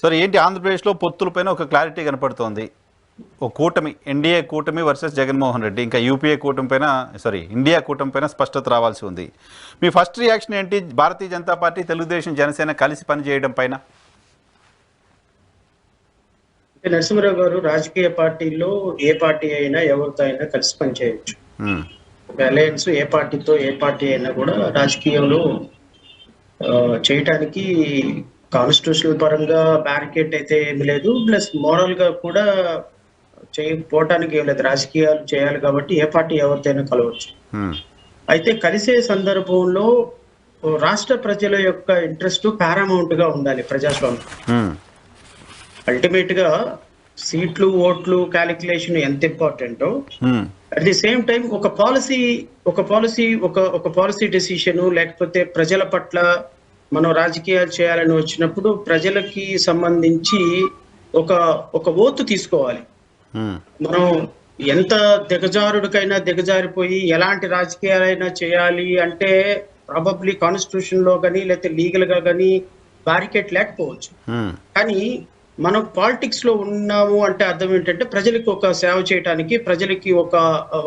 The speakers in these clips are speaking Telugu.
సరే, ఏంటి ఆంధ్రప్రదేశ్లో పొత్తులపైన ఒక క్లారిటీ కనపడుతోంది. ఒక కూటమి, ఎన్డీఏ కూటమి వర్సెస్ జగన్మోహన్ రెడ్డి, ఇంకా యూపీఏ కూటమి పైన, ఇండియా కూటమి పైన స్పష్టత రావాల్సి ఉంది. మీ ఫస్ట్ రియాక్షన్ ఏంటి భారతీయ జనతా పార్టీ, తెలుగుదేశం, జనసేన కలిసి పనిచేయడం పైన? నరసింహరావు గారు, రాజకీయ పార్టీల్లో ఏ పార్టీ అయినా ఎవరితో అయినా కలిసి పనిచేయవచ్చు. అలయన్స్ ఏ పార్టీతో ఏ పార్టీ అయినా కూడా రాజకీయంలో చేయటానికి కాన్స్టిట్యూషనల్ పరంగా బ్యారికేడ్ అయితే ఏమి లేదు, ప్లస్ మోరల్ గా కూడా చేయకపోవటానికి ఏం లేదు. రాజకీయాలు చేయాలి కాబట్టి ఏ పార్టీ ఎవరితోనైనా కలవచ్చు. అయితే కలిసే సందర్భంలో రాష్ట్ర ప్రజల యొక్క ఇంట్రెస్ట్ పారామౌంట్ గా ఉండాలి. ప్రజాస్వామ్యం అల్టిమేట్ గా సీట్లు, ఓట్లు క్యాలిక్యులేషన్ ఎంత ఇంపార్టెంటో, అట్ ది సేమ్ టైం ఒక పాలసీ డెసిషన్, లేకపోతే ప్రజల పట్ల మనం రాజకీయాలు చేయాలని వచ్చినప్పుడు ప్రజలకి సంబంధించి ఒక ఓతు తీసుకోవాలి. మనం ఎంత దిగజారుడికైనా దిగజారిపోయి ఎలాంటి రాజకీయాలైనా చేయాలి అంటే ప్రాబబ్లీ కాన్స్టిట్యూషన్ లో కానీ లేకపోతే లీగల్ గా కానీ బ్యారికేడ్ లేకపోవచ్చు. కానీ మనం పాలిటిక్స్ లో ఉన్నాము అంటే అర్థం ఏంటంటే ప్రజలకి ఒక సేవ చేయడానికి, ప్రజలకి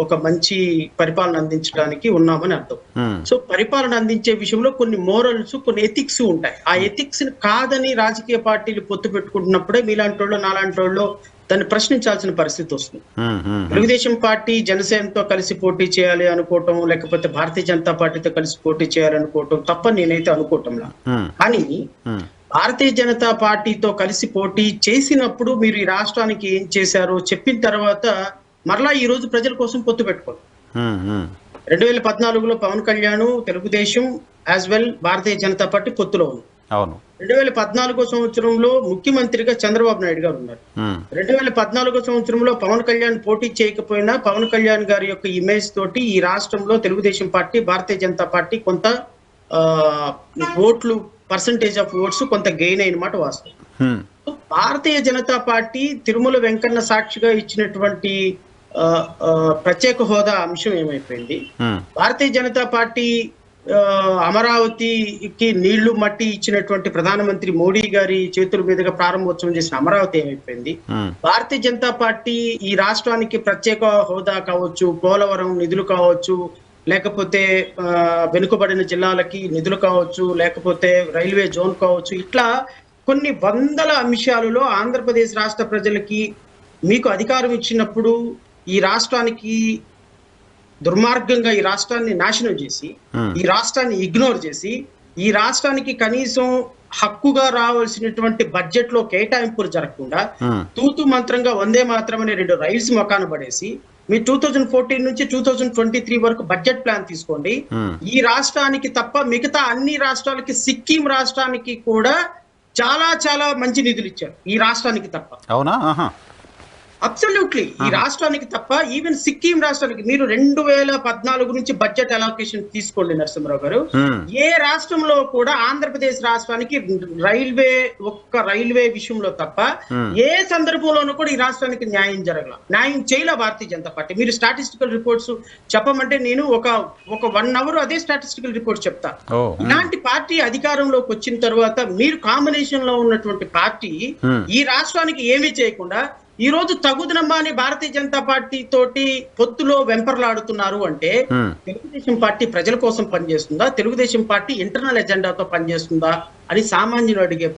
ఒక మంచి పరిపాలన అందించడానికి ఉన్నామని అర్థం. సో పరిపాలన అందించే విషయంలో కొన్ని మోరల్స్, కొన్ని ఎథిక్స్ ఉంటాయి. ఆ ఎథిక్స్ కాదని రాజకీయ పార్టీలు పొత్తు పెట్టుకుంటున్నప్పుడే మీలాంటి వాళ్ళు, నాలాంటి వాళ్ళు దాన్ని ప్రశ్నించాల్సిన పరిస్థితి వస్తుంది. తెలుగుదేశం పార్టీ జనసేనతో కలిసి పోటీ చేయాలి అనుకోవటం, లేకపోతే భారతీయ జనతా పార్టీతో కలిసి పోటీ చేయాలనుకోవటం తప్ప నేనైతే అనుకోవటంలా. కానీ భారతీయ జనతా పార్టీతో కలిసి పోటీ చేసినప్పుడు మీరు ఈ రాష్ట్రానికి ఏం చేశారో చెప్పిన తర్వాత మరలా ఈ రోజు ప్రజల కోసం పొత్తు పెట్టుకోండి. 2014లో Pawan Kalyan, Telugu Desam as well Bharatiya Janata party పొత్తులో ఉంది. 2014 సంవత్సరంలో ముఖ్యమంత్రిగా చంద్రబాబు నాయుడు గారు ఉన్నారు. 2014 సంవత్సరంలో పవన్ కళ్యాణ్ పోటీ చేయకపోయినా పవన్ కళ్యాణ్ గారి యొక్క ఇమేజ్ తోటి ఈ రాష్ట్రంలో తెలుగుదేశం పార్టీ, భారతీయ జనతా పార్టీ కొంత ఓట్లు, పర్సంటేజ్ ఆఫ్ ఓట్స్ కొంత గెయిన్ అయిన మాట వాస్తవం. భారతీయ జనతా పార్టీ తిరుమల వెంకన్న సాక్షిగా ఇచ్చినటువంటి ప్రత్యేక హోదా అంశం ఏమైపోయింది? భారతీయ జనతా పార్టీ అమరావతికి నీళ్లు మట్టి ఇచ్చినటువంటి ప్రధానమంత్రి మోడీ గారి చేతుల మీదుగా ప్రారంభోత్సవం చేసిన అమరావతి ఏమైపోయింది? భారతీయ జనతా పార్టీ ఈ రాష్ట్రానికి ప్రత్యేక హోదా కావచ్చు, పోలవరం నిధులు కావచ్చు, లేకపోతే వెనుకబడిన జిల్లాలకి నిధులు కావచ్చు, లేకపోతే రైల్వే జోన్ కావచ్చు, ఇట్లా కొన్ని వందల అంశాలలో ఆంధ్రప్రదేశ్ రాష్ట్ర ప్రజలకి మీకు అధికారం ఇచ్చినప్పుడు ఈ రాష్ట్రానికి దుర్మార్గంగా ఈ రాష్ట్రాన్ని నాశనం చేసి, ఈ రాష్ట్రాన్ని ఇగ్నోర్ చేసి, ఈ రాష్ట్రానికి కనీసం హక్కుగా రావాల్సినటువంటి బడ్జెట్ లో కేటాయింపులు జరగకుండా తూతు మంత్రంగా వందే మాత్రం అనే 2 రైల్స్ మొకాన పడేసి, మీ 2014 నుంచి 2023 వరకు బడ్జెట్ ప్లాన్ తీసుకోండి. ఈ రాష్ట్రానికి తప్ప మిగతా అన్ని రాష్ట్రాలకి, సిక్కిం రాష్ట్రానికి కూడా చాలా చాలా మంచి నిధులు ఇచ్చారు. ఈ రాష్ట్రానికి తప్ప. అవునా? అబ్సల్యూట్లీ. ఈ రాష్ట్రానికి తప్ప ఈవెన్ సిక్కిం రాష్ట్రానికి మీరు 2014 నుంచి బడ్జెట్ అలొకేషన్ తీసుకోండి నరసింహరావు గారు. ఏ రాష్ట్రంలో కూడా ఆంధ్రప్రదేశ్ రాష్ట్రానికి రైల్వే విషయంలో తప్ప ఏ సందర్భంలోనూ కూడా ఈ రాష్ట్రానికి న్యాయం న్యాయం చేయలే భారతీయ జనతా పార్టీ. మీరు స్టాటిస్టికల్ రిపోర్ట్స్ చెప్పమంటే నేను ఒక 1 అవర్ అదే స్టాటిస్టికల్ రిపోర్ట్ చెప్తా. ఇలాంటి పార్టీ అధికారంలోకి వచ్చిన తర్వాత మీరు కాంబినేషన్ లో ఉన్నటువంటి పార్టీ ఈ రాష్ట్రానికి ఏమీ చేయకుండా ఈ రోజు తగుదనమ్మా అని భారతీయ జనతా పార్టీ తోటి పొత్తులో వెంపర్లాడుతున్నారు అంటే తెలుగుదేశం పార్టీ ప్రజల కోసం పనిచేస్తుందా, తెలుగుదేశం పార్టీ ఇంటర్నల్ ఎజెండాతో పనిచేస్తుందా అని సామాన్యులు అడిగే